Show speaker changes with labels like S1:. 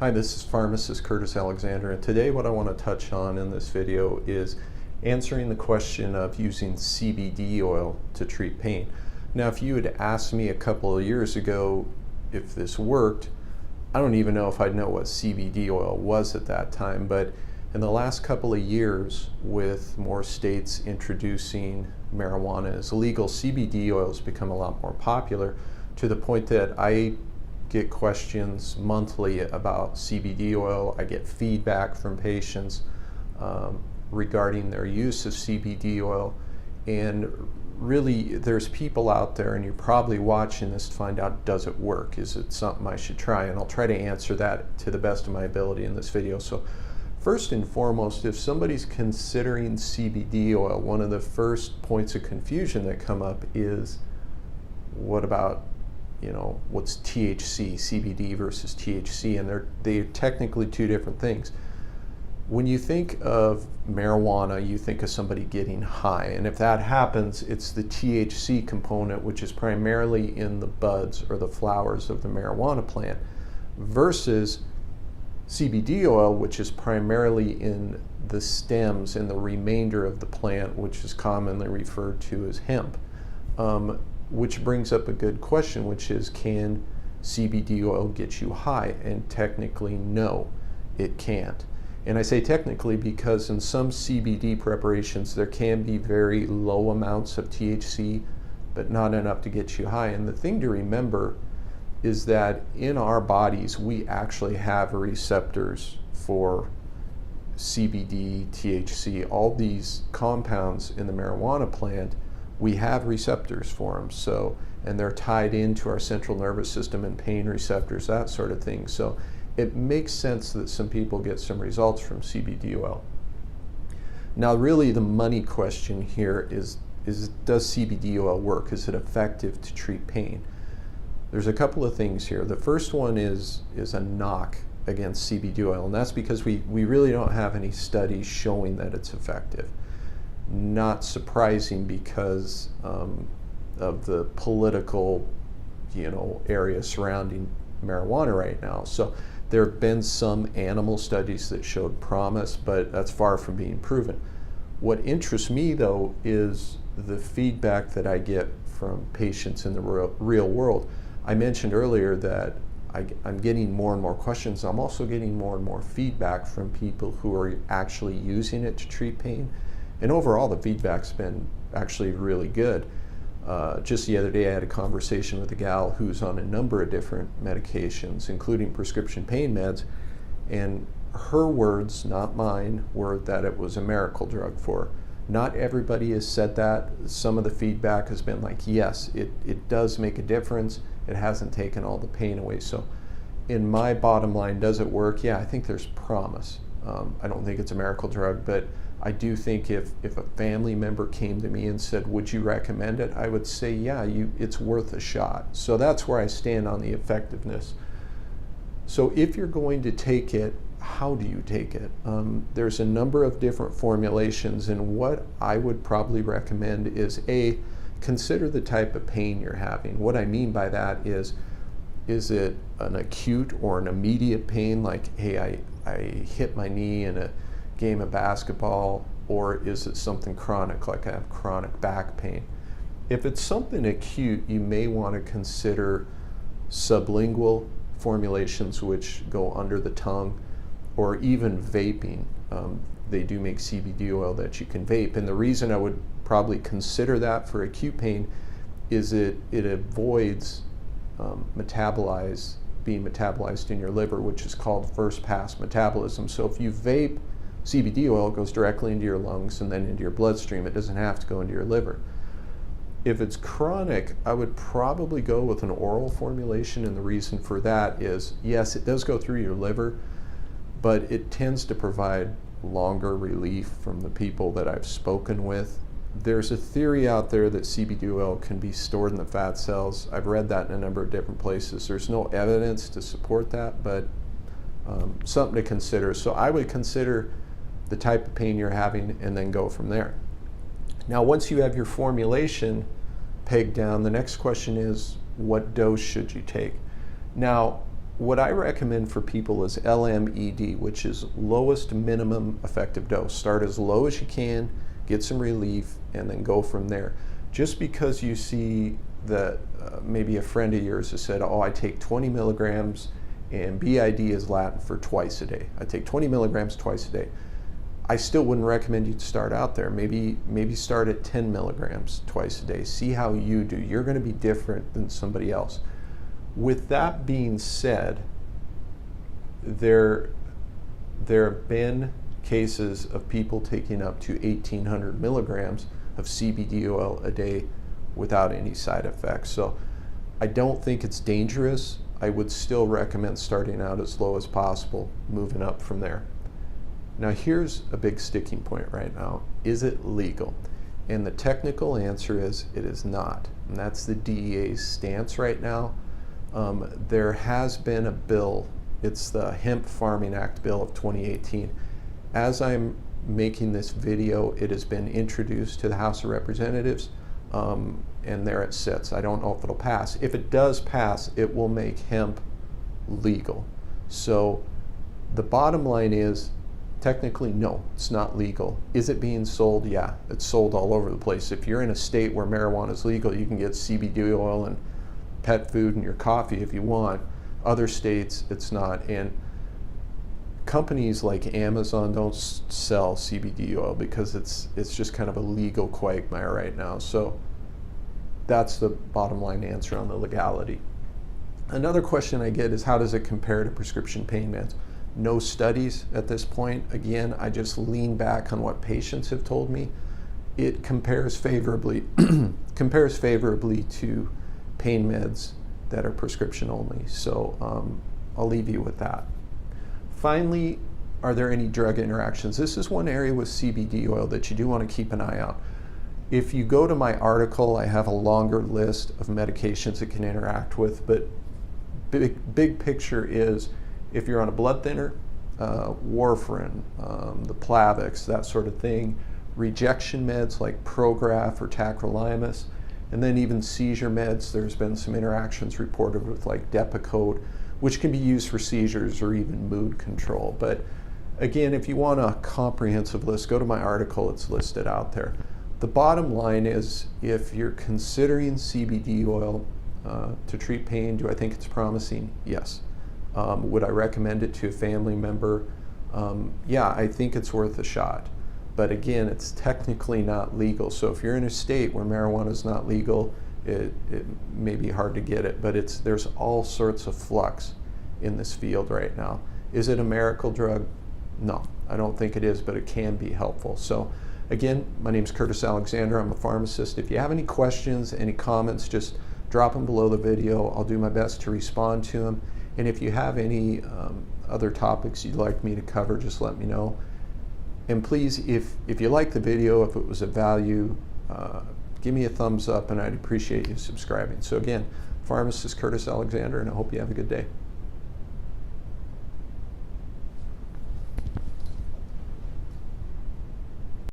S1: Hi, this is Pharmacist Curtis Alexander, and today what I want to touch on in this video is answering the question of using CBD oil to treat pain. Now, if you had asked me a couple of years ago if this worked, I don't even know if I'd know what CBD oil was at that time, but in the last couple of years, with more states introducing marijuana as legal, CBD oil has become a lot more popular, to the point that I get questions monthly about CBD oil. I get feedback from patients regarding their use of CBD oil, and really there's people out there, and you're probably watching this to find out, does it work? Is it something I should try? And I'll try to answer that to the best of my ability in this video. So first and foremost, if somebody's considering CBD oil, one of the first points of confusion that come up is, what about, what's THC, CBD versus THC, and they're technically two different things. When you think of marijuana, you think of somebody getting high, and if that happens, it's the THC component, which is primarily in the buds or the flowers of the marijuana plant, versus CBD oil, which is primarily in the stems and the remainder of the plant, which is commonly referred to as hemp. Which brings up a good question, which is, can CBD oil get you high? And technically, no, it can't. And I say technically because in some CBD preparations, there can be very low amounts of THC, but not enough to get you high. And the thing to remember is that in our bodies, we actually have receptors for CBD, THC, all these compounds in the marijuana plant. We have receptors for them, and they're tied into our central nervous system and pain receptors, that sort of thing. So it makes sense that some people get some results from CBD oil. Now, really the money question here is does CBD oil work? Is it effective to treat pain? There's a couple of things here. The first one is a knock against CBD oil, and that's because we really don't have any studies showing that it's effective. Not surprising because of the political, area surrounding marijuana right now. So there have been some animal studies that showed promise, but that's far from being proven. What interests me, though, is the feedback that I get from patients in the real world. I mentioned earlier that I'm getting more and more questions. I'm also getting more and more feedback from people who are actually using it to treat pain. And overall, the feedback's been actually really good. Just the other day, I had a conversation with a gal who's on a number of different medications, including prescription pain meds, and her words, not mine, were that it was a miracle drug for her. Not everybody has said that. Some of the feedback has been like, yes, it does make a difference. It hasn't taken all the pain away. So in my bottom line, does it work? Yeah, I think there's promise. I don't think it's a miracle drug, but I do think if a family member came to me and said, would you recommend it? I would say, yeah, it's worth a shot. So that's where I stand on the effectiveness. So if you're going to take it, how do you take it? There's a number of different formulations, and what I would probably recommend is consider the type of pain you're having. What I mean by that is it an acute or an immediate pain, like, hey, I hit my knee in a game of basketball, or is it something chronic, like I have chronic back pain? If it's something acute, you may want to consider sublingual formulations, which go under the tongue, or even vaping. They do make CBD oil that you can vape, and the reason I would probably consider that for acute pain is it avoids being metabolized in your liver, which is called first pass metabolism. So if you vape CBD oil, it goes directly into your lungs and then into your bloodstream. It doesn't have to go into your liver. If it's chronic, I would probably go with an oral formulation, and the reason for that is, yes, it does go through your liver, but it tends to provide longer relief from the people that I've spoken with. There's a theory out there that CBD oil can be stored in the fat cells. I've read that in a number of different places. There's no evidence to support that, but something to consider. So I would consider the type of pain you're having and then go from there. Now, once you have your formulation pegged down, the next question is, what dose should you take? Now, what I recommend for people is LMED, which is lowest minimum effective dose. Start as low as you can, get some relief, and then go from there. Just because you see that maybe a friend of yours has said, oh, I take 20 milligrams and BID is Latin for twice a day. I take 20 milligrams twice a day. I still wouldn't recommend you to start out there. Maybe start at 10 milligrams twice a day. See how you do. You're going to be different than somebody else. With that being said, there have been cases of people taking up to 1,800 milligrams of CBD oil a day without any side effects. So I don't think it's dangerous. I would still recommend starting out as low as possible, moving up from there. Now here's a big sticking point right now. Is it legal? And the technical answer is it is not. And that's the DEA's stance right now. There has been a bill, it's the Hemp Farming Act bill of 2018. As I'm making this video, it has been introduced to the House of Representatives, and there it sits. I don't know if it'll pass. If it does pass, it will make hemp legal. So the bottom line is, technically, no, it's not legal. Is it being sold? Yeah, it's sold all over the place. If you're in a state where marijuana is legal, you can get CBD oil and pet food in your coffee if you want. Other states, it's not. And companies like Amazon don't sell CBD oil because it's just kind of a legal quagmire right now. So that's the bottom line answer on the legality. Another question I get is, how does it compare to prescription pain meds? No studies at this point. Again, I just lean back on what patients have told me. It compares favorably to pain meds that are prescription only. So I'll leave you with that. Finally, are there any drug interactions? This is one area with CBD oil that you do want to keep an eye out. If you go to my article, I have a longer list of medications it can interact with, but big picture is, if you're on a blood thinner, warfarin, the Plavix, that sort of thing, rejection meds like Prograf or tacrolimus, and then even seizure meds, there's been some interactions reported with like Depakote, which can be used for seizures or even mood control. But again, if you want a comprehensive list, go to my article, it's listed out there. The bottom line is, if you're considering CBD oil to treat pain, do I think it's promising? Yes. Would I recommend it to a family member? Yeah, I think it's worth a shot. But again, it's technically not legal. So if you're in a state where marijuana is not legal, it may be hard to get it, but there's all sorts of flux in this field right now. Is it a miracle drug? No, I don't think it is, but it can be helpful. So again, my name is Curtis Alexander. I'm a pharmacist. If you have any questions, any comments, just drop them below the video. I'll do my best to respond to them. And if you have any other topics you'd like me to cover, just let me know. And please, if you like the video, if it was of value, give me a thumbs up, and I'd appreciate you subscribing. So again, Pharmacist Curtis Alexander, and I hope you have a good day.